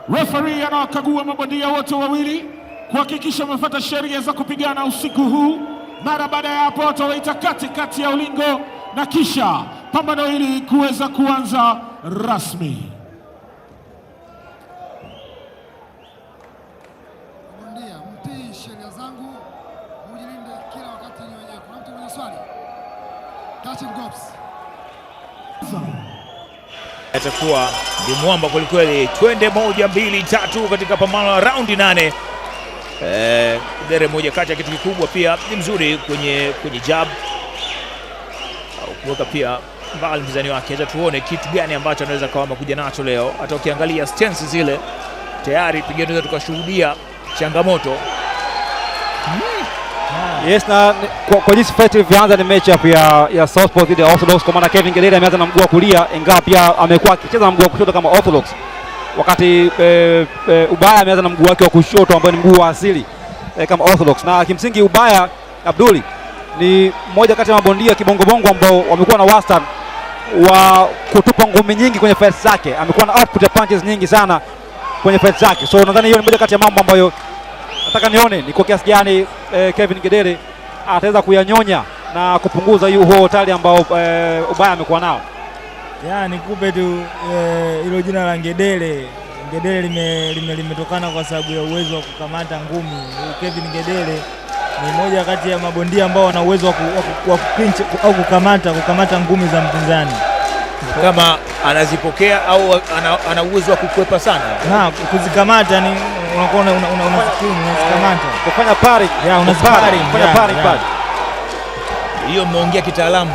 Referee anawakagua mabondia wote wawili kuhakikisha wamefuata sheria za kupigana usiku huu. Mara baada ya hapo watawaita kati ya ulingo na kisha pambano hili kuweza kuanza rasmi. Mabondia, mtii sheria zangu, mujilinde kila wakati wenyewe. Kuna mtu mwenye swali? Touching gloves. Atakuwa ni mwamba kwelikweli. Twende 1 2 3 katika pambano la raundi 8. Kidere moja kati ya kitu kikubwa, pia ni mzuri kwenye jab au kuweka pia mbali mpinzani wake. Acha tuone kitu gani ambacho anaweza kawama kuja nacho leo. Hata ukiangalia stance zile tayari pigeni tunaweza tukashuhudia changamoto. Yes, na kwa jinsi fight ilivyoanza ni matchup ya Southpaw dhidi ya Orthodox, kwa maana Kevin Gedele ameanza na mguu wa kulia, ingawa pia amekuwa akicheza na mguu wa kushoto kama Orthodox, wakati Ubaya ameanza na mguu wake wa kushoto ambao ni mguu wa asili kama Orthodox. Na kimsingi Ubaya Abduli ni mmoja kati ya mabondia kibongobongo ambao wamekuwa na wastani wa kutupa ngumi nyingi kwenye fights zake. Amekuwa na output ya punches nyingi sana kwenye fights zake, so nadhani hiyo ni moja kati ya mambo ambayo nataka nione ni kwa kiasi gani Kevin Gedele ataweza kuyanyonya na kupunguza huo hatari ambao Ubaya amekuwa nao. Nikupe tu hilo jina la Gedele. Gedele limetokana kwa sababu ya uwezo wa kukamata ngumi. Kevin Gedele ni moja kati ya mabondia ambao wana uwezo wa kupinch au kukamata ngumi za mpinzani, kama anazipokea au ana uwezo wa kukwepa sana. Kuzikamata ni unakuwa unazikamata, kufanya parry, kufanya parry. Hiyo mmeongea kitaalamu.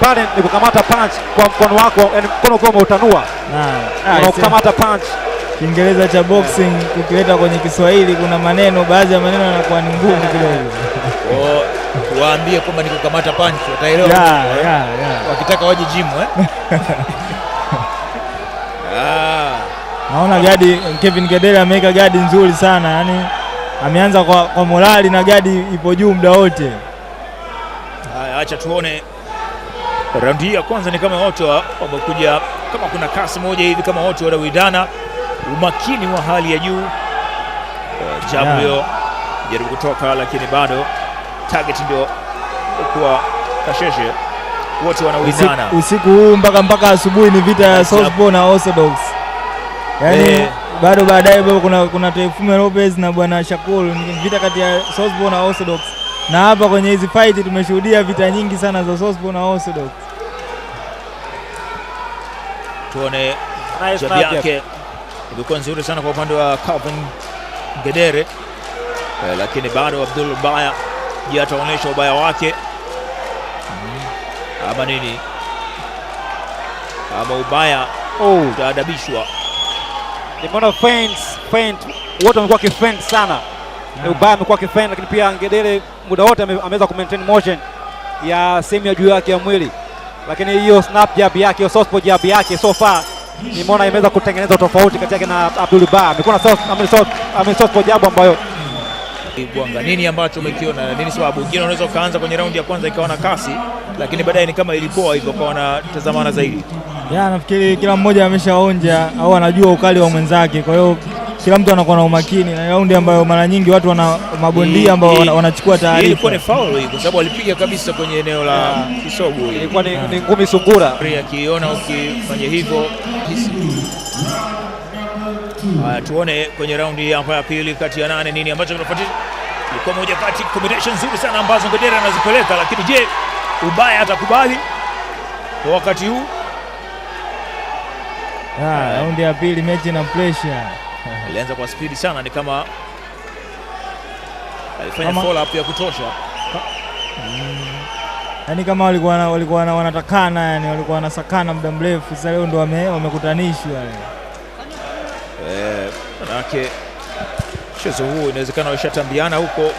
Parry ni kukamata punch kwa mkono wako, yani mkono ukiwa umeutanua na kukamata punch. Kiingereza cha boxing ukileta kwenye Kiswahili kuna maneno, baadhi ya maneno yanakuwa ni ngumu kidogo. Waambie kwamba ni kukamata punch, wataelewa. Wakitaka waje gym Naona gadi Kevin Gedele ameweka gadi nzuri sana, yani ameanza kwa morali na gadi ipo juu muda wote. Acha tuone raundi ya kwanza, ni kama wote wamekuja kama kuna kasi moja hivi, kama wote wanawidana, umakini wa hali ya juu. Jabu hiyo jaribu kutoka, lakini bado target ndio kwa Kasheshe, wote wanawidana usiku huu mpaka asubuhi. Ni vita ya Southpaw na Orthodox, yani bado baadaye kuna Tefume Lopez na bwana Shakur. Ni vita kati ya Southpaw na Orthodox, na hapa kwenye hizi fight tumeshuhudia vita nyingi sana za Southpaw na Orthodox. Tuone jabi yake ilikuwa nzuri sana kwa upande wa Kevin Gedele, lakini bado Abdul Ubaya ataonyesha ubaya wake ama nini, ama Ubaya utaadabishwa. Nimeona feint wote wamekuwa kifeint sana. Ubaya amekuwa kifeint, lakini pia Gedele muda wote ameweza kumaintain motion ya sehemu ya juu yake ya mwili, lakini hiyo snap jab yake, hiyo Southpaw jab yake so far nimeona imeweza kutengeneza tofauti kati yake na Abdul Ubaya. Amekuwa na Southpaw jab ambayo Bwanga, nini ambacho umekiona, nini sababu wengine unaweza ukaanza kwenye raundi ya kwanza ikawa na kasi, lakini baadaye ni kama ilipoa hivyo kwa wanatazamana zaidi? Nafikiri kila mmoja ameshaonja au anajua ukali wa mwenzake, kwa hiyo kila mtu anakuwa na umakini, na raundi ambayo mara nyingi watu wana mabondia ambao wanachukua taarifa. Ilikuwa ni foul hii kwa sababu alipiga kabisa kwenye eneo la kisogo. Ilikuwa ni ngumi sungura. Akiona ukifanya hivyo. Tuone kwenye raundi hapa ya pili kati ya 8 nini ambacho kinafuatia. Ilikuwa moja kati combination nzuri sana ambazo Gedele anazipeleka, lakini je, Ubaya atakubali kwa wakati huu? Raundi ya pili mechi na pressure. Alianza kwa speed sana, ni kama alifanya follow up ya kutosha. Yani kama walikuwa wanatakana, yani walikuwa wanasakana muda mrefu. Sasa leo ndo wamekutanishwa. Manake mchezo huu inawezekana washatambiana huko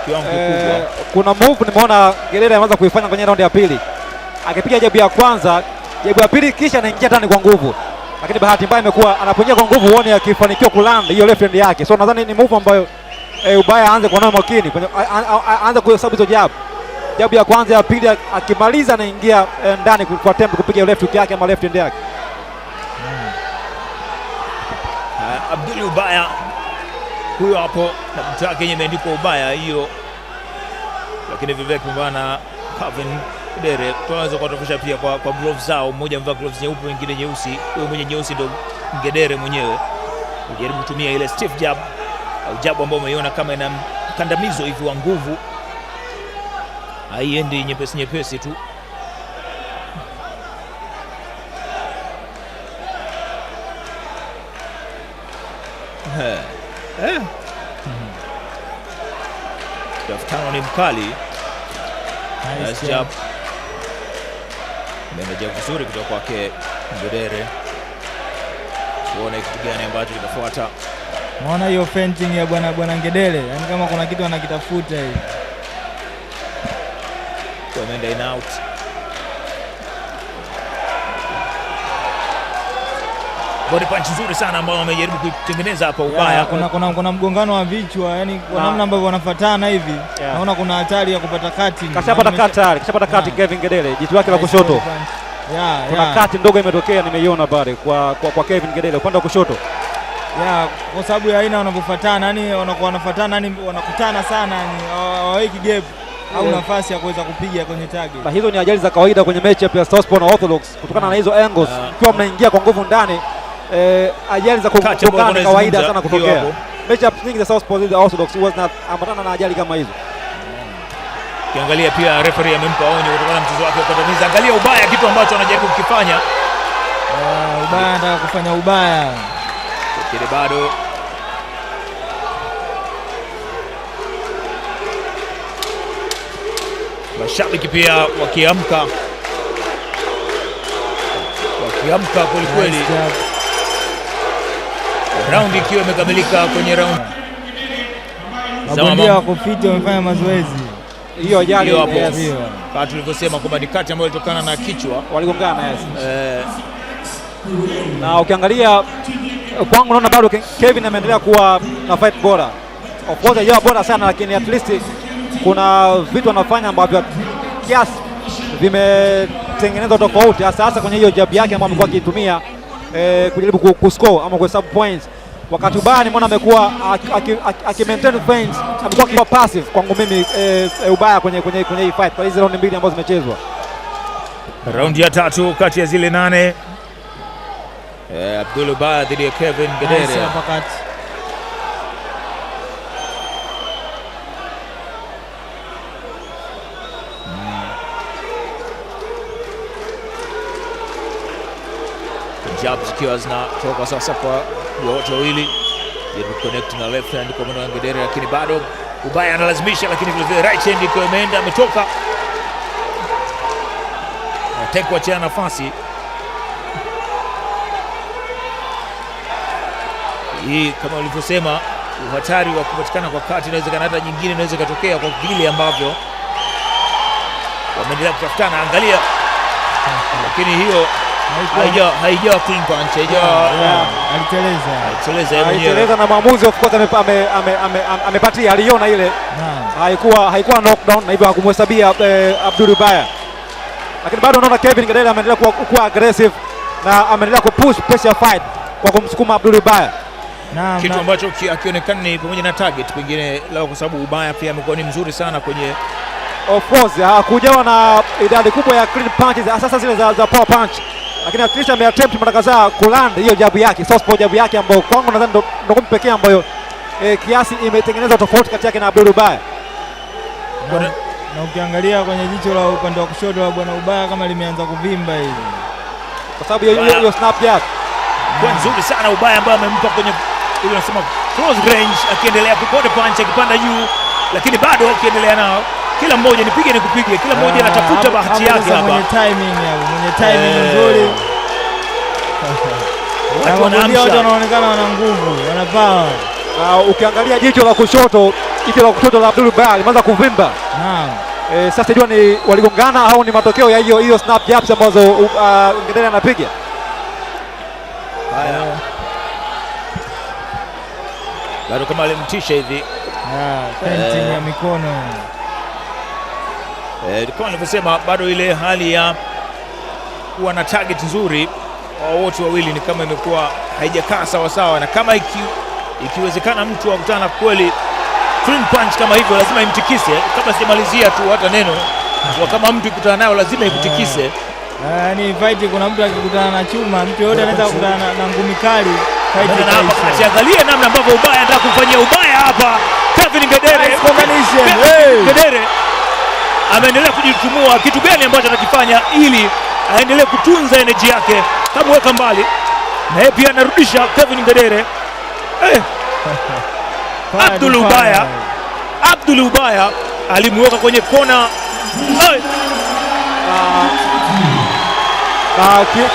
kiwango kikubwa. Kuna move nimeona Gedele anaanza kuifanya kwenye raundi ya pili, akipiga jabu ya kwanza, jabu ya pili kisha anaingia ndani kwa nguvu, lakini bahati mbaya imekuwa anapoingia kwa nguvu uone akifanikiwa kuland hiyo left hand yake. So nadhani ni move ambayo Ubaya aanze kuwa nayo makini, aanze kuhesabu hizo jabu ya kwanza, ya pili, akimaliza anaingia ndani kwa tempo kupiga left hook yake ama left hand yake. Abdul Ubaya huyo hapo, na mtu wake yenye imeandikwa Ubaya hiyo, lakini vile kupambana na Kevin Ngedere. Tunaweza kuwatofautisha pia kwa gloves zao, mmoja amevaa gloves nyeupe, mwingine nyeusi. Huyo mwenye nyeusi ndo Ngedere mwenyewe, kujaribu kutumia ile stiff jab au jab ambayo umeiona kama ina mkandamizo hivi wa nguvu, haiendi nyepesi nyepesi tu. Tafutano ni mkali. Nice job. Meneja vizuri kutoka kwake Ngedere. Tuone kitu gani ambacho kitafuata. Naona hiyo feinting ya bwana Ngedere, yani kama kuna kitu anakitafuta hivi. Ameenda in out. Body punch nzuri sana ambao wamejaribu kuitengeneza hapa Ubaya. Kuna mgongano wa vichwa, yani kwa namna ambavyo wanafuatana hivi. Naona kuna hatari ya kupata kati. Kashapata kati Kevin Ngedere, jitu lake la kushoto. Kuna kati ndogo imetokea, nimeiona pale kwa Kevin Ngedere upande wa kushoto. Kwa sababu ya aina wanavyofuatana, yani wanafuatana, yani wanakutana sana, yani hawaweki gap au nafasi ya kuweza kupiga kwenye target. Na hizo ni ajali za kawaida kwenye match ya Southpaw na Orthodox, kutokana na hizo angles. Ikiwa mnaingia kwa nguvu ndani, ajali za kutokana na kawaida sana kutokea. Matchup nyingi za Southpaw na Orthodox huwa zinaambatana na ajali kama hizo. Kiangalia pia referee amempa onyo kutokana na mchezo wake wa kandamiza. Angalia Ubaya, kitu ambacho anajaribu kukifanya. Ubaya anataka kufanya ubaya. Kile bado mashabiki pia wakiamka kwelikweli. Raundi ikiwa imekamilika kwenye raundi. Mabondia wako fit, wamefanya mazoezi. Hiyo ajali kama tulivyosema kwamba ni kati ambayo ilitokana na kichwa, waligongana. Na ukiangalia kwangu naona bado Kevin ameendelea kuwa na fight bora. Of course yeye bora sana, lakini at least kuna vitu anafanya ambavyo kiasi vimetengenezwa tofauti, hasa kwenye hiyo jab yake ambayo amekuwa akitumia kujaribu kuscore ama kuhesabu points. Wakati Ubaya nimeona amekuwa akimaintain points, amekuwa akiwa passive kwangu mimi Ubaya kwenye hii fight kwa hizo raundi mbili ambazo zimechezwa. Raundi ya tatu kati ya zile 8. Abdul Ubaya dhidi ya Kevin Ngedere. Jabs zikiwa zinatoka sasa kwa wote wawili, jaribu connect na left hand kwa mwana Ngedere, lakini bado Ubaya analazimisha, lakini vile right hand ikiwa imeenda, ametoka atekwa cha nafasi hii. Kama ulivyosema, uhatari wa kupatikana kwa kati inawezekana, hata nyingine inaweza ikatokea kwa vile ambavyo wameendelea kutafutana. Angalia, lakini hiyo haijawa clean punch, aliteleza na maamuzi of course amepatia, aliona ile haikuwa knockdown na hivyo hakumhesabia Abdul Ubaya, lakini bado unaona Kevin Ngedere ameendelea kuwa aggressive na ameendelea kupush pressure fight kwa kumsukuma Abdul Ubaya. Kitu ambacho akionekana ni pamoja na target pengine lao, kwa sababu Ubaya pia amekuwa ni mzuri sana kwenye, of course hakujawa na idadi kubwa ya clean punches sasa zile za power punch, lakini at least ameattempt mara kadhaa kuland hiyo jabu yake, Southpaw jabu yake ambayo kwangu nadhani ndo pekee ambayo kiasi imetengeneza tofauti kati yake na Abdul Ubaya. Na ukiangalia kwenye jicho la upande wa kushoto wa bwana Ubaya kama limeanza kuvimba hivi kwa sababu hiyo snap jab kwa nzuri sana Ubaya ambaye amempa kwenye ile unasema close range, akiendelea kupote punch akipanda juu, lakini bado akiendelea nao, kila mmoja nipige nikupige, kila mmoja anatafuta bahati yake hapa. Mwenye timing nzuri. Watu wanaonekana wana nguvu, wana power. Ukiangalia jicho la kushoto la Abdul Ubaya limeanza kuvimba. Naam. Sasa jua ni waligongana au ni matokeo ya hiyo snap jabs ambazo Ngedere anapiga. Haya. Bado kama alimtisha hivi. Painting ya mikono. Kama nilivyosema, bado ile hali ya kuwa na target nzuri wa wote wawili ni kama imekuwa haijakaa sawa sawa, na kama ikiwezekana mtu akutana kweli clean punch kama hivyo lazima imtikise. Kama sijamalizia tu hata neno, kwa kama mtu ikutana nayo lazima ikutikise. Yaani fight, kuna mtu akikutana na chuma, mtu yote anaweza kukutana na ngumi kali. Angalia namna ambavyo Ubaya anataka kumfanyia Ubaya hapa. Kevin Ngedere, Ngedere ameendelea kujitumua. Kitu gani ambacho anakifanya ili aendelee kutunza energy yake? Kamweka mbali na yeye pia anarudisha Kevin Ngedere. Abdul Ubaya alimweka kwenye kona.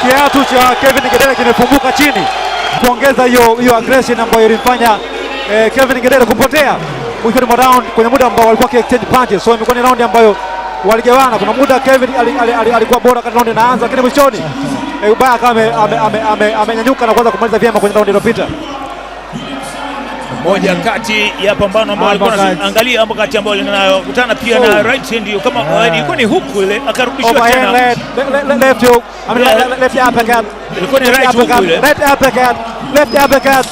Kiatu cha Kevin Ngedere kimefunguka chini kuongeza hiyo aggression ambayo ilimfanya Kevin Ngedere kupotea mwishoni mwa round kwenye muda ambao walikuwa exchange punches. So imekuwa ni round ambayo waligawana. Kuna muda Kevin alikuwa bora katika round inaanza, lakini mwishoni Ubaya kama amenyanyuka na kuanza kumaliza vyema kwenye round iliyopita. Moja kati ya pambano ambao alikuwa anaangalia hapo kati ambao linakutana pia na right hand, hiyo kama ilikuwa ni huku ile akarudishwa tena left hook, left uppercut, ilikuwa ni right hook ile, left uppercut.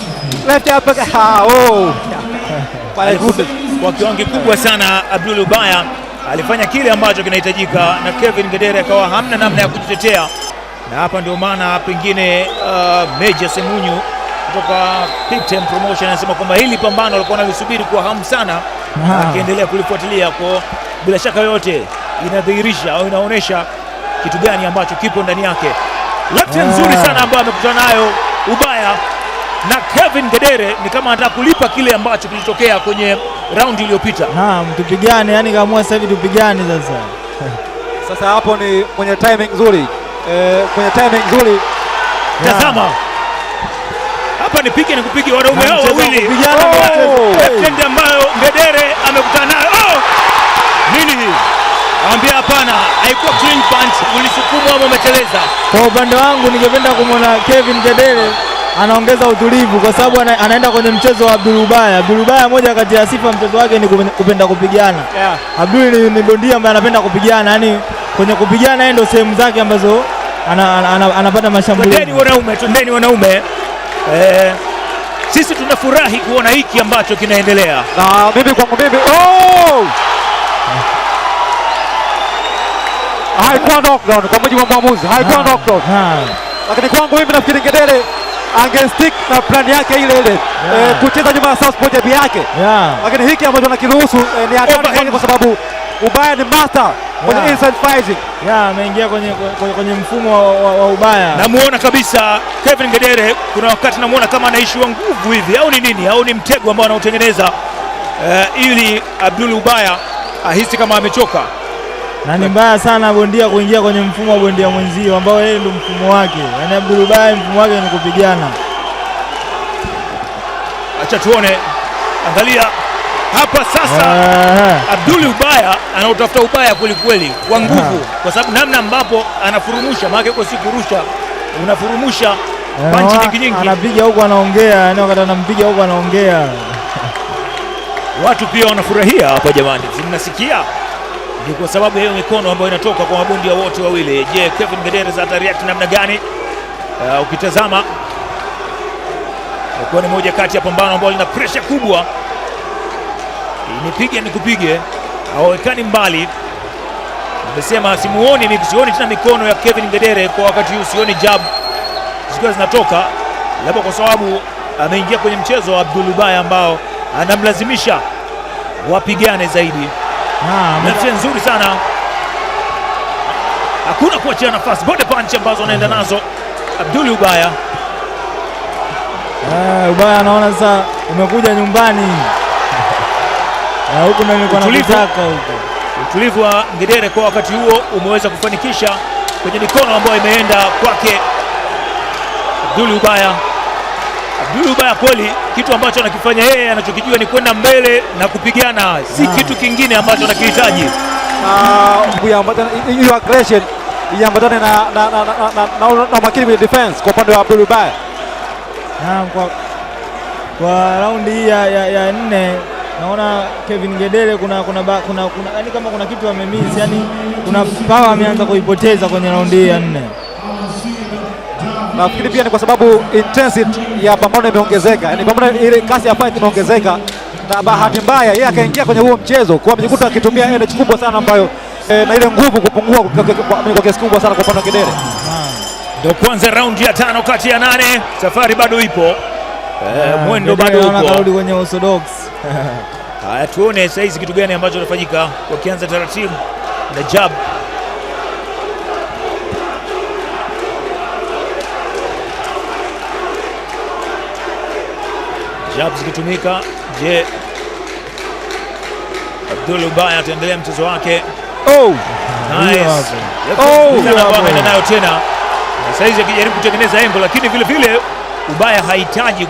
Kwa kiwango kikubwa sana Abdul Ubaya alifanya kile ambacho kinahitajika, na Kevin Ngedere akawa hamna namna ya kujitetea, na hapa ndio maana pengine Major Semunyu kutoka Big Time Promotion anasema kwamba hili pambano alikuwa analisubiri kwa hamu sana, akiendelea kulifuatilia. Kwa bila shaka yote inadhihirisha au inaonyesha kitu gani ambacho kipo ndani yake. Left hand nzuri sana ambayo amekutana nayo Ubaya, na Kevin Ngedere ni kama anataka kulipa kile ambacho kilitokea kwenye round iliyopita. Tupigane, yani kaamua sasa hivi tupigane sasa. Sasa hapo ni kwenye timing nzuri, kwenye timing nzuri. Tazama hapa, nipige nikupige, wanaume hao wawili left ambayo Ngedere amekutana nayo. Nini hii? Anambia hapana, haikuwa clean punch, ulisukumwa ama umeteleza. Kwa upande wangu ningependa kumwona Kevin Ngedere anaongeza utulivu, kwa sababu anaenda kwenye mchezo wa Abdul Ubaya. Abdul Ubaya, moja kati ya sifa mchezo wake ni kupenda kupigana. Abdul ni bondia ambaye anapenda kupigana, yani kwenye kupigana yeye ndio sehemu zake ambazo anapata mashambulizi. Twendeni wanaume. Sisi tunafurahi kuona hiki ambacho kinaendelea. Na mimi kwangu mimi haikuwa knockdown kwa mujibu wa mwamuzi, haikuwa knockdown. Lakini kwangu mimi nafikiri Ngedere angestick na plan yake ile ile, kucheza nyuma ya southpaw jab yake. Lakini hiki ambacho anakiruhusu ni hatari, kwa sababu Ubaya ni master kwenye inside fighting. Ameingia kwenye mfumo wa Ubaya. Namuona kabisa Kevin Ngedere, kuna wakati namuona kama anaishiwa nguvu hivi, au ni nini, au ni mtego ambao anautengeneza ili Abdul Ubaya ahisi kama amechoka. Na ni mbaya sana bondia kuingia kwenye mfumo wa bondia mwenzio ambao yeye ndio mfumo wake. Yaani Abdul Ubaya mfumo wake ni kupigana. Acha tuone, angalia hapa sasa. Abdul Ubaya anautafuta ubaya kweli kweli kwa nguvu, kwa sababu namna ambapo anafurumusha, maana yuko si kurusha, unafurumusha panchi nyingi, anapiga huko anaongea, yani wakati anampiga huko anaongea. Watu pia wanafurahia hapa jamani, mnasikia? Ni kwa sababu hiyo mikono ambayo inatoka kwa mabondia wote wawili. Je, Kevin Ngedere atareact namna gani? Ukitazama ilikuwa ni moja kati ya pambano ambalo lina pressure kubwa. Nipige nikupige, hawekani mbali. Nimesema sioni tena mikono ya Kevin Ngedere kwa wakati huu, sioni jab zikiwa zinatoka, labda kwa sababu ameingia kwenye mchezo wa Abdul Ubaya ambao anamlazimisha wapigane zaidi. Nafsi nzuri sana, hakuna kuachia nafasi, body punch ambazo anaenda nazo Abdul Ubaya. Ubaya anaona sasa umekuja nyumbani. Huko ndio nilikuwa nataka huko. Utulivu wa Ngedere kwa wakati huo umeweza kufanikisha kwenye mikono ambayo imeenda kwake Abdul Ubaya. Abdul Ubaya kweli kitu ambacho anakifanya yeye, anachokijua ni kwenda mbele na kupigana, si kitu kingine ambacho anakihitaji. Hiyo aggression iambatane na makini kwenye defense kwa upande wa Abdul Ubaya. Kwa raundi hii ya 4 naona Kevin Ngedere kuna yani kama kuna kitu amemiss, yani kuna power ameanza kuipoteza kwenye raundi hii ya 4. Nafikiri pia ni kwa sababu intensity ya pambano imeongezeka, yani pambano ile kasi ya fight imeongezeka, na bahati mbaya yeye akaingia kwenye huo mchezo kwa amejikuta akitumia energy kubwa sana ambayo na ile nguvu kupungua kwa kiasi kubwa sana kwa upande wa Ngedere. Ndio kwanza raundi ya 5 kati ya 8, safari bado ipo. Mwendo bado upo. Karudi kwenye orthodox. Haya, tuone sasa hizi kitu gani ambacho kinafanyika, wakianza taratibu na jab. Jab zikitumika. Je, Abdul Ubaya ataendelea mchezo wake? Nice. Anaenda nayo tena. Sasa hizi akijaribu kutengeneza engo, lakini vile vile Ubaya hahitaji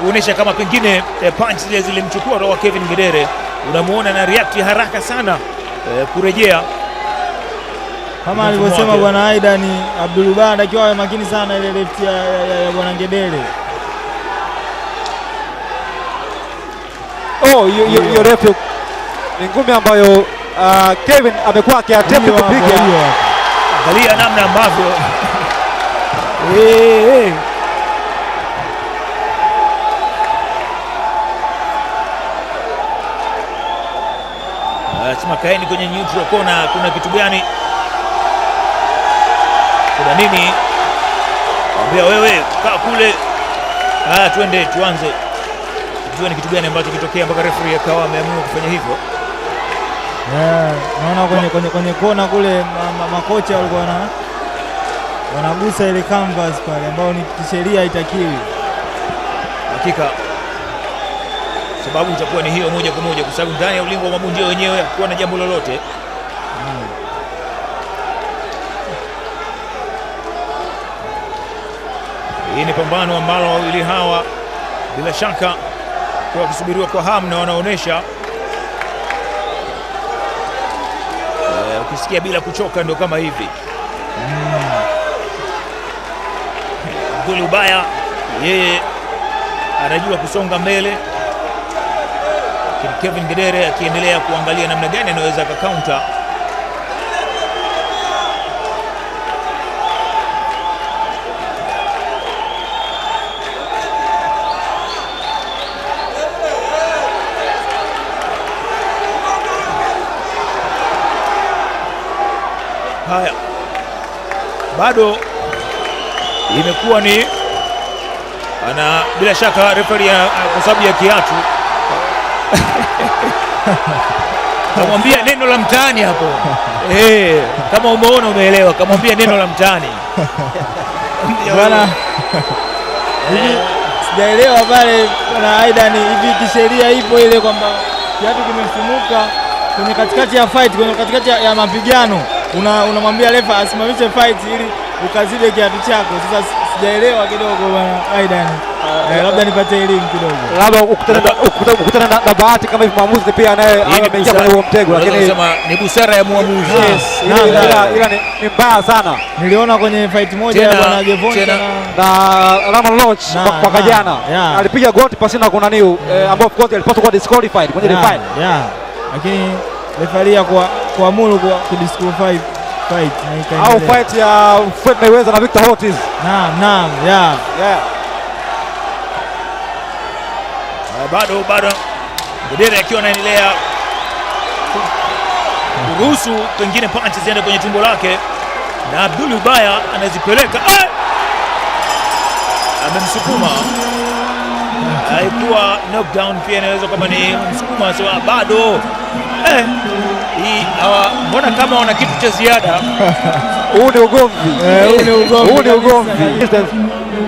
kuonesha kama pengine punch zile zilimchukua roho Kevin Ngedere. Unamuona na react haraka sana kurejea kama alivyosema bwana Aidan. Abdul Ubaya anatakiwa awe makini sana ile left ya bwana Ngedere. Hiyo refu ni ngumi ambayo Kevin amekuwa akiattempt kupiga. Angalia namna ambavyo sema kaeni kwenye neutral corner. Kuna kitu gani? Kuna nini? Ambia wewe kaa kule. Twende tuanze. Tujue ni kitu gani ambacho kitokea mpaka referee akawa ameamua kufanya hivyo. Naona kwenye kona kule makocha walikuwa wanagusa ile canvas pale ambao ni kisheria haitakiwi. Hakika sababu itakuwa ni hiyo moja kwa moja, kwa sababu ndani ya ulingo wa mabondia wenyewe hakuwa na jambo lolote. Hii ni pambano ambalo wawili hawa bila shaka kwa kusubiriwa kwa hamu na wanaonesha ukisikia bila kuchoka ndio kama hivi. Abdul Ubaya yeye anajua kusonga mbele, lakini Kevin Ngedere akiendelea kuangalia namna gani anaweza akacounter. Haya, bado imekuwa ni bila shaka referee kwa sababu ya kiatu kamwambia neno la mtaani hapo. Kama umeona umeelewa, kamwambia neno la mtaani bwana. Sijaelewa pale na Aidan, hivi kisheria ipo ile kwamba kiatu kimefumuka kwenye katikati ya fight, kwenye katikati ya mapigano, unamwambia refa asimamishe fight ili ukazibe kiatu chako. Sasa sijaelewa kidogo bwana Aidan. Labda nipate elimu kidogo. Labda ukutana na bahati kama hivi, mwamuzi pia naye ameingia kwenye huo mtego, lakini nasema ni busara ya mwamuzi. Ila ni mbaya sana. Niliona kwenye fight moja ya bwana Gevonta na Ramon Lodge kwa jana alipiga goti pasina kuna niu ambao of course alipaswa kuwa disqualified kwenye fight. Lakini referee kuamuru kudisqualify fight na ikaendelea. Au fight ya Floyd Mayweather na Victor Ortiz. Naam. Bado Ngedere akiwa anaendelea kuruhusu pengine punches ziende kwenye tumbo lake, na Abdul Ubaya anazipeleka, amemsukuma. Haikuwa knockdown, pia inaweza kama ni msukuma. So bado mbona kama wana kitu cha ziada. Huu ni ugomvi.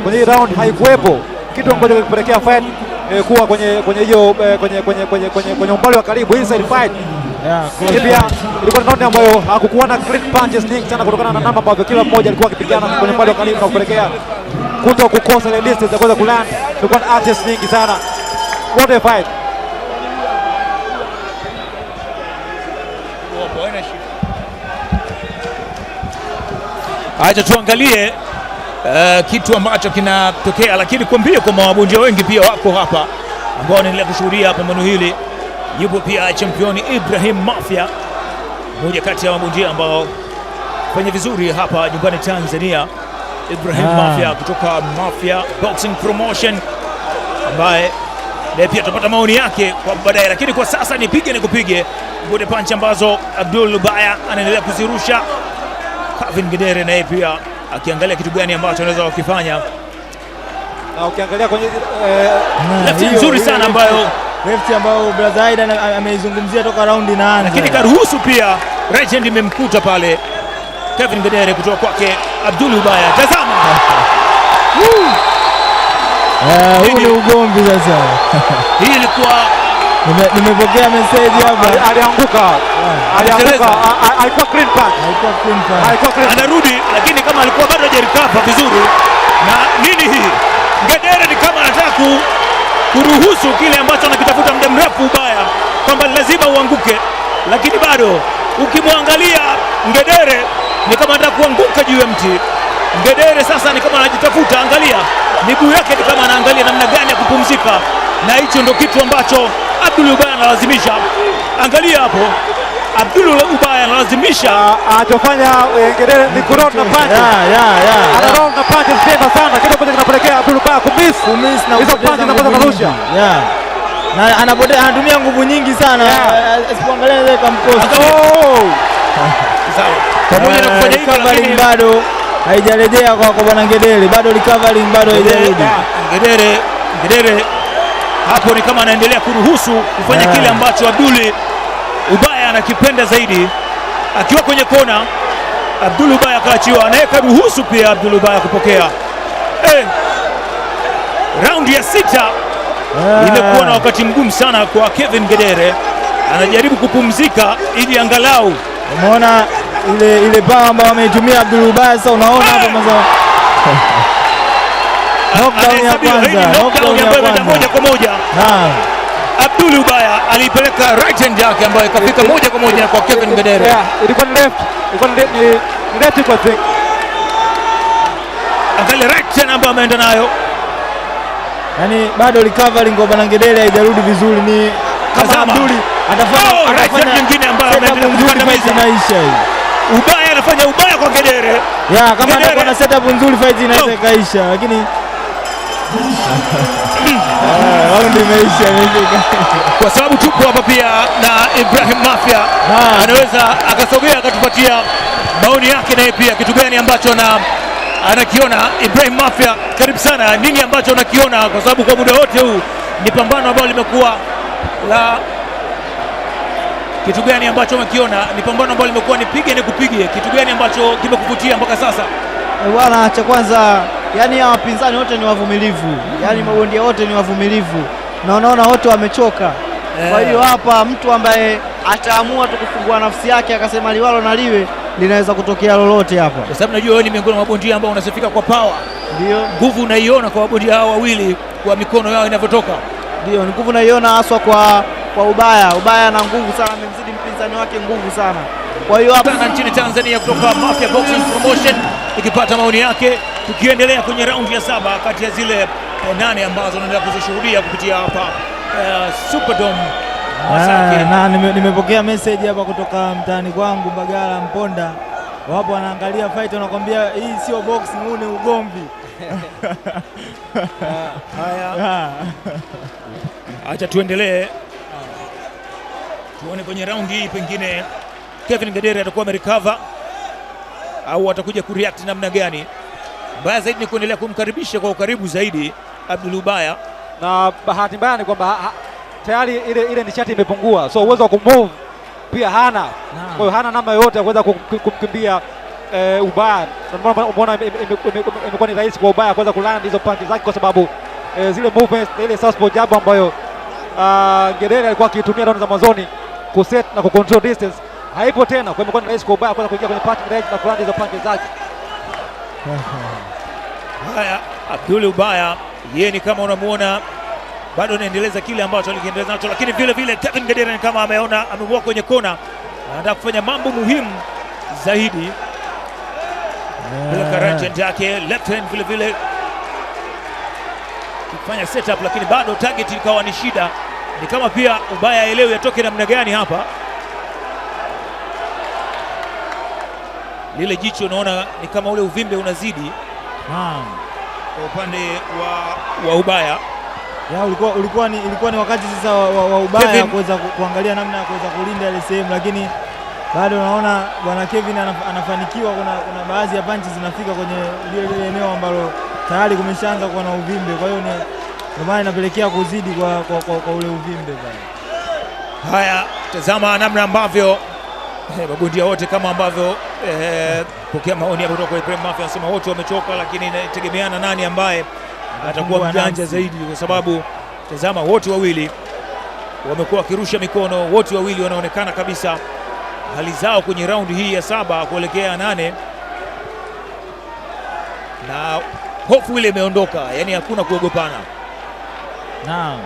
Kwenye round haikuwepo kitu ambacho kilipelekea fight kuwa kwenye hiyo kwenye umbali wa karibu inside fight. Pia ilikuwa round ambayo hakukuwa na clean punches nyingi sana kutokana na namba ambavyo kila mmoja alikuwa akipigana kwenye umbali wa karibu na kupelekea kuto kukosa ile distance ya kuweza kuland. Ilikuwa na actions nyingi sana. What a fight. Acha tuangalie kitu ambacho kinatokea, lakini kuambia kwa mabondia wengi pia wako hapa ambao wanaendelea kushuhudia pambano hili. Yupo pia championi Ibrahim Mafia, mmoja kati ya mabondia ambao fanya vizuri hapa nyumbani Tanzania. Ibrahim Mafia kutoka Mafia Boxing Promotion, ambaye naye pia tutapata maoni yake kwa baadaye, lakini kwa sasa nipige nikupige bode punch ambazo Abdul Lubaya anaendelea kuzirusha. Kevin Ngedere naye pia akiangalia kitu gani ambacho anaweza kukifanya, na ukiangalia kwenye left nzuri sana ambayo left ambayo brother Aidan ameizungumzia toka raundi inaanza, lakini karuhusu pia right hand imemkuta pale Kevin Ngedere kutoka kwake Abdul Lubaya. Tazama huu ni ugomvi sasa. Hii ilikuwa nimepokea message hapa, alianguka alikuwa clean punch, anarudi, lakini kama alikuwa bado hajarecover vizuri. Na nini hii, Ngedere ni kama anataka kuruhusu kile ambacho anakitafuta muda mrefu Ubaya, kwamba lazima uanguke, lakini bado ukimwangalia Ngedere ni kama anataka kuanguka juu ya mti. Ngedere sasa ni kama anajitafuta, angalia miguu yake, ni kama anaangalia namna gani ya kupumzika, na hicho ndio kitu ambacho Abdul Ubaya analazimisha. Angalia hapo, Abdul Ubaya analazimisha anachofanya Ngedere ni kurona na punch. Anarona na punch tena sana, kitu ambacho kinapelekea Abdul Ubaya kumiss na hizo punch ambazo anarusha. Na anatumia nguvu nyingi sana, asipoangalia ile kamkosa. Sawa. Pamoja na kufanya hivyo, lakini bado haijarejea kwa bwana Ngedere, bado recovering bado haijarudi. Ngedere hapo ni kama anaendelea kuruhusu kufanya kile ambacho Abdul Ubaya anakipenda zaidi. Akiwa kwenye kona, Abdul Ubaya akaachiwa, anaweka ruhusu pia Abdul Ubaya kupokea. Raundi ya 6 imekuwa na wakati mgumu sana kwa Kevin Ngedere, anajaribu kupumzika ili angalau, umeona ile power ambayo ameitumia Abdul Ubaya. Sasa unaona hapo mazao knockdown ya kwanza moja kwa moja. Abdul Ubaya alipeleka right hand yake ambayo ikafika moja kwa moja kwa Kevin Ngedere. Ilikuwa ni left kwa thing. Angalia right hand ambayo ameenda nayo, yani bado recovering kwa bwana Ngedere haijarudi vizuri. Ni kama Abdul atafanya nyingine ambayo ameendelea kukandamiza. Ubaya anafanya ubaya kwa Ngedere. Kama atakuwa na setup nzuri fight inaweza kaisha, lakini raundi imeisha. Kwa sababu tupo hapa pia na Ibrahim Mafia, anaweza akasogea akatupatia maoni yake naye pia, kitu gani ambacho anakiona. Ibrahim Mafia, karibu sana. Nini ambacho unakiona, kwa sababu kwa muda wote huu ni pambano ambalo limekuwa la kitu gani ambacho umekiona? Ni pambano ambalo limekuwa ni pige ni kupige. Kitu gani ambacho kimekuvutia mpaka sasa? Bwana, cha kwanza, yani ya wapinzani wote ni wavumilivu, yani mabondia wote ni wavumilivu, na unaona wote wamechoka. Kwa hiyo hapa mtu ambaye ataamua tu kufungua nafsi yake akasema liwalo na liwe, linaweza kutokea lolote hapa, kwa sababu najua wewe ni miongoni mwa mabondia ambao unasifika kwa power. Ndio nguvu unaiona kwa mabondia hao wawili, kwa mikono yao inavyotoka. Ndio, ni nguvu naiona haswa kwa Ubaya na nguvu sana, amemzidi mpinzani wake nguvu sana. Kwa hiyo hapa nchini Tanzania kutoka Mafia Boxing Promotion ikipata maoni yake, tukiendelea kwenye raundi ya 7 kati ya zile 8 ambazo naendelea kuzishuhudia kupitia hapa Superdome. Na nimepokea message hapa kutoka mtaani kwangu Mbagala Mponda, wapo wanaangalia fight, wanakuambia hii sio boxing, huu ni ugomvi. Haya, acha tuendelee tuone kwenye raundi hii, pengine Kevin Ngedere atakuwa amerecover au atakuja kureact namna gani. Baya zaidi ni kuendelea kumkaribisha kwa ukaribu zaidi Abdul Ubaya, na bahati mbaya ni kwamba tayari ile nishati imepungua, so uwezo wa kumove pia hana. Kwa hiyo hana namna yoyote ya kuweza kumkimbia Ubaya. Umeona imekuwa ni rahisi kwa Ubaya kuweza kuland hizo punches zake, kwa sababu zile movements ile southpaw jab ambayo Ngedere alikuwa akitumia raundi za mwanzoni kuset na kucontrol distance haipo tena. Kwa hiyo imekuwa ni rahisi kwa Ubaya kuweza kuingia kwenye punch range na kuland hizo punches zake. Haya, Abdul Ubaya yeye ni kama unamuona bado anaendeleza kile ambacho alikiendeleza nacho, lakini vile vile Kevin Ngedere ni kama ameona amekuwa kwenye kona, anataka kufanya mambo muhimu zaidi. Bila right hand yake, left hand vile vile kufanya setup, lakini bado target ikawa ni shida. Ni kama pia Ubaya aelewe atoke namna gani hapa. Lile jicho unaona ni kama ule uvimbe unazidi kwa upande wa Ubaya. Ya, ilikuwa ni wakati sasa wa Ubaya kuweza kuangalia namna ya kuweza kulinda ile sehemu, lakini bado unaona bwana Kevin anafanikiwa. Kuna baadhi ya panchi zinafika kwenye lile eneo ambalo tayari kumeshaanza kuwa na uvimbe, kwa hiyo ndio maana inapelekea kuzidi kwa ule uvimbe pale. Haya, tazama namna ambavyo mabondia wote kama ambavyo pokea maoni hapo kutoka kwa Ibrahim Mafia, anasema wote wamechoka, lakini inategemeana nani ambaye atakuwa mjanja zaidi, kwa sababu tazama wote wawili wamekuwa wakirusha mikono, wote wawili wanaonekana kabisa hali zao kwenye raundi hii ya 7 kuelekea 8, na hofu ile imeondoka, yani hakuna kuogopana. Naam,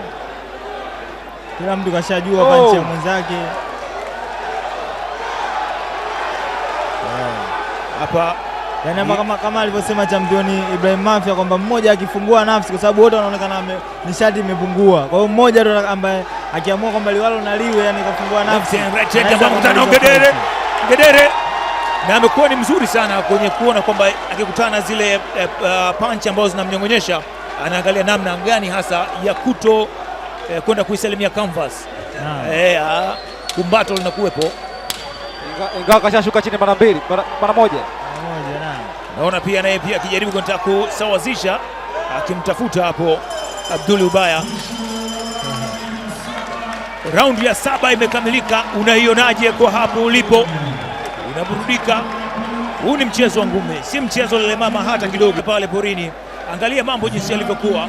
kila mtu kashajua panchi ya mwenzake hapa. Yani kama alivyosema championi Ibrahim Mafia kwamba mmoja akifungua nafsi, kwa sababu wote wanaonekana nishati imepungua, kwa hiyo mmoja ndo ambaye akiamua kwamba liwalo na liwe, yani kafungua nafsi. Ngedere na amekuwa ni mzuri sana kwenye kuona kwamba akikutana zile punch ambazo zinamnyongonyesha anaangalia namna gani hasa ya kuto kwenda kuisalimia canvas. Kumbato linakuwepo, ingawa kashashuka chini mara moja. Naona pia naye pia akijaribu kutaka kusawazisha, akimtafuta hapo Abdul Ubaya. Raundi ya 7 imekamilika. Unaionaje kwa hapo ulipo? Unaburudika? Huu ni mchezo wa ngumi, si mchezo lele mama hata kidogo pale porini. Angalia mambo jinsi yalivyokuwa.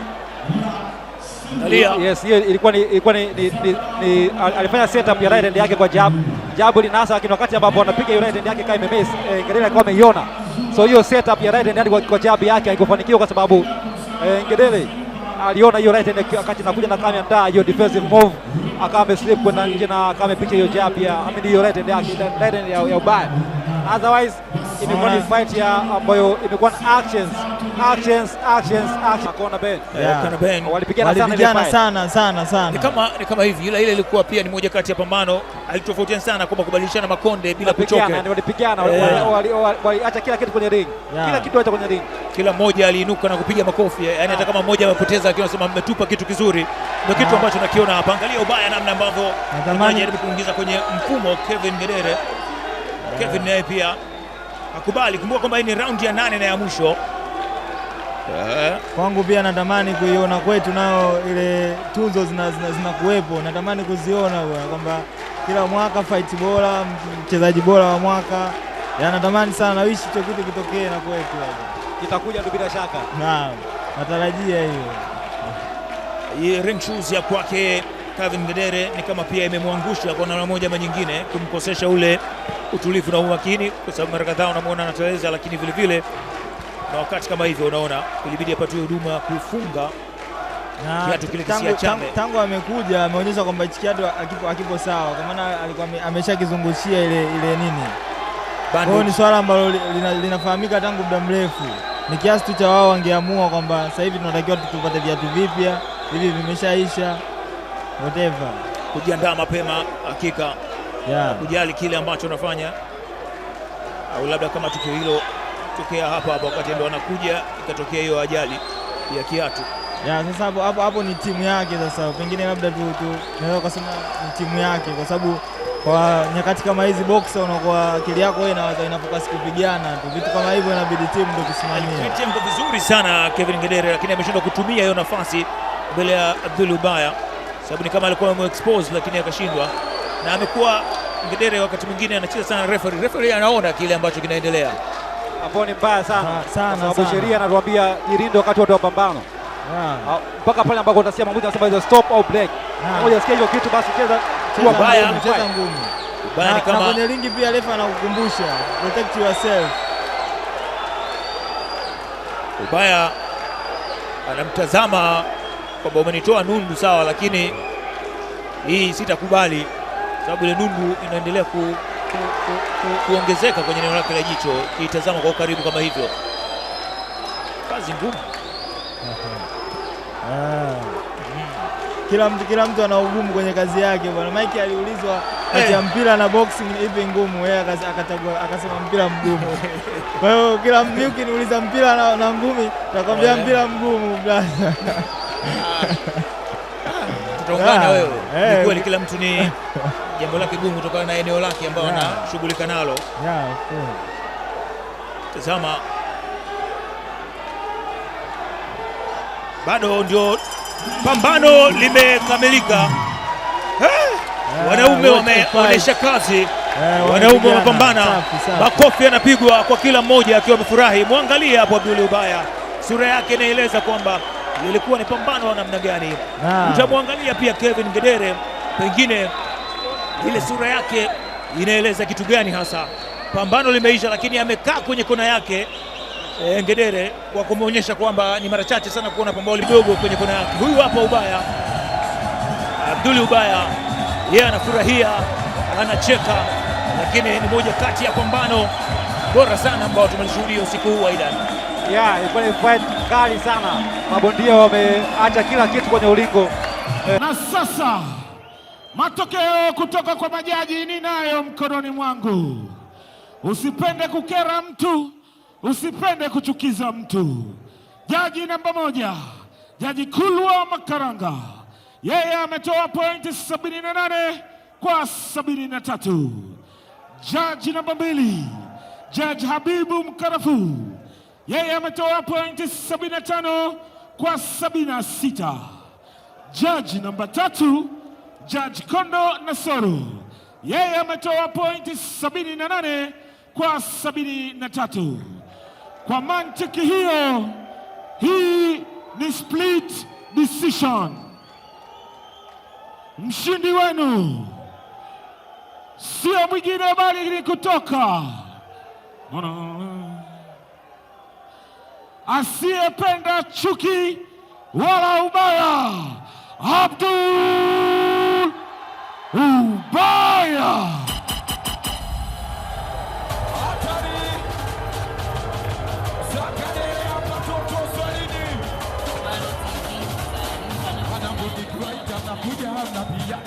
Angalia. Yes, ilikuwa ni alifanya setup ya right hand yake kwa jab linasa, lakini wakati ambapo anapiga right hand yake kama imemiss, Ngedere alikuwa ameiona. So hiyo setup ya right hand yake kwa jab yake haikufanikiwa kwa sababu Ngedere aliona hiyo right hand wakati anakuja na kama ndaa hiyo defensive move, akawa ameslip kwenda nje na kama picha hiyo jab ya hiyo right hand yake, right hand ya Ubaya. Otherwise imekuwa ni fight ya ambayo imekuwa actions. Kona Ben walipigana sana. Ni kama hivi, ile ilikuwa pia ni moja kati ya pambano alitofautiana sana kwa kubadilishana makonde bila kuchoka. Walipigana, waliacha kila kitu kwenye ring, kila kitu acha kwenye ring, kila mmoja aliinuka na kupiga makofi, yani hata kama mmoja amepoteza, akiwa anasema mmetupa kitu kizuri. Ndio kitu ambacho nakiona hapa. Angalia Ubaya namna ambavyo anajaribu kuingiza kwenye mfumo Kevin Ngedere. Kevin naye pia akubali. Kumbuka kwamba hii ni raundi ya 8 na ya mwisho. Kwangu pia natamani kuiona kwetu nao ile tunzo zinakuwepo, natamani kuziona kwamba kila mwaka fight bora, mchezaji bora wa mwaka, natamani sana, na wish hicho kitu kitokee na kwetu. Kitakuja tu bila shaka. Naam, natarajia hiyo. Hii ring shoes ya kwake Kevin Ngedere ni kama pia imemwangusha kwa namna moja ama nyingine, kumkosesha ule utulivu na umakini, kwa sababu mara kadhaa unamwona anateleza, lakini vile vile na wakati kama hivyo unaona ilibidi apatiwe huduma kufunga kiatu kile kisiachame. Tangu amekuja ameonyesha kwamba hichi kiatu akipo sawa, kwa maana alikuwa ameshakizungushia ile nini. Kwa hiyo ni swala ambalo linafahamika tangu muda mrefu, ni kiasi tu cha wao wangeamua kwamba sasa hivi tunatakiwa tupate viatu vipya, hivi vimeshaisha, whatever, kujiandaa mapema hakika, kujali kile ambacho unafanya, au labda kama tukio hilo tokea hapa wakati ndio anakuja ikatokea hiyo ajali ya kiatu. Sasa hapo ni timu yake. Sasa pengine labda tunaweza kusema ni timu yake, kwa sababu kwa nyakati kama hizi boxer unakuwa akili yako wewe inafocus kupigana tu, vitu kama hivyo inabidi timu ndio kusimamia. Timu vizuri sana Kevin Ngedere, lakini ameshindwa kutumia hiyo nafasi mbele ya Abdul Ubaya, sababu ni kama alikuwa expose, lakini akashindwa. Na amekuwa Ngedere wakati mwingine anacheza sana referee anaona kile ambacho kinaendelea. Hapo ni mbaya sana, sababu sheria anatuambia jirinde wakati wote wa pambano, mpaka pale ambako utasikia maamuzi anasema hizo stop au break. Moja sikia hiyo kitu, basi cheza baya, cheza ngumi. Na kwenye ringi pia refa anakukumbusha protect yourself. Ubaya anamtazama kwamba umenitoa nundu sawa, lakini hii sitakubali, sababu ile nundu inaendelea kuongezeka kwenye eneo lake la jicho, kitazama kwa karibu kama hivyo. Kazi ngumu. Kila mtu ana ugumu kwenye kazi yake bwana. Mike aliulizwa kati ya mpira na boxing ipi ngumu, yeye akachagua akasema mpira mgumu. Kwa hiyo kila mtu ukiniuliza mpira na ngumi nitakwambia mpira mgumu brother. Tutaungana wewe. Ni kweli kila mtu ni jambo lake gumu kutokana na eneo lake ambao anashughulika nalo. Tazama, bado ndio pambano limekamilika. Wanaume wameonyesha kazi, wanaume wamepambana, makofi yanapigwa kwa kila mmoja akiwa amefurahi. Mwangalie hapo Abdul Ubaya, sura yake inaeleza kwamba lilikuwa ni pambano la namna gani. Utamwangalia pia Kevin Ngedere, pengine ile sura yake inaeleza kitu gani hasa. Pambano limeisha, lakini amekaa kwenye kona yake Ngedere, kwa kumuonyesha kwamba ni mara chache sana kuona pambano lidogo kwenye kona yake. Huyu hapa Ubaya, Abdul Ubaya, yeye anafurahia, anacheka, lakini ni moja kati ya pambano bora sana ambao tumelishuhudia usiku huu. Aidan, ilikuwa ni fight kali sana, mabondia wameacha kila kitu kwenye ulingo. Na sasa matokeo kutoka kwa majaji ninayo mkononi mwangu. Usipende kukera mtu, usipende kuchukiza mtu. Jaji namba 1, Jaji Kulwa Makaranga, yeye ametoa pointi 78 kwa 73. Jaji namba 2, Jaji Habibu Mkarafu, yeye ametoa pointi 75 kwa 76. Jaji namba 3, Jaji Kondo Nasoro, yeye ametoa pointi 78 kwa 73. Kwa mantiki hiyo, hii ni split decision. Mshindi wenu sio mwingine bali ni kutoka asiyependa chuki wala ubaya, Abdul Ubaya. Anakuja na pia